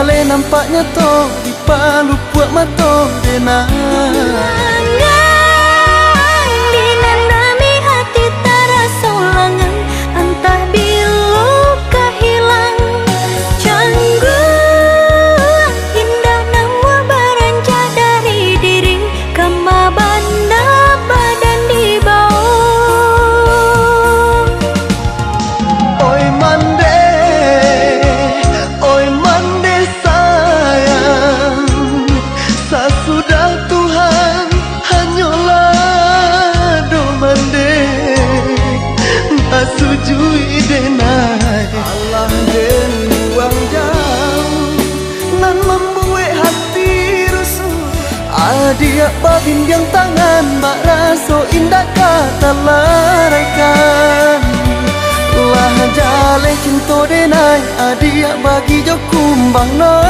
jale nampaknya to di palu buat mato dena. Dinandami hati terasa ulangan, entah bilukah hilang. Canggung indah namun beranjak dari diri, kama banda badan di bawah. Oi mande sayang, sesudah Tuhan hanyalah do mande, tak sujui denai Allah den buang jauh nan membuat hati rusuh. Adia babin yang tangan bak raso indah kata laraikan. Lah jale cinta denai adia bagi jo kumbang no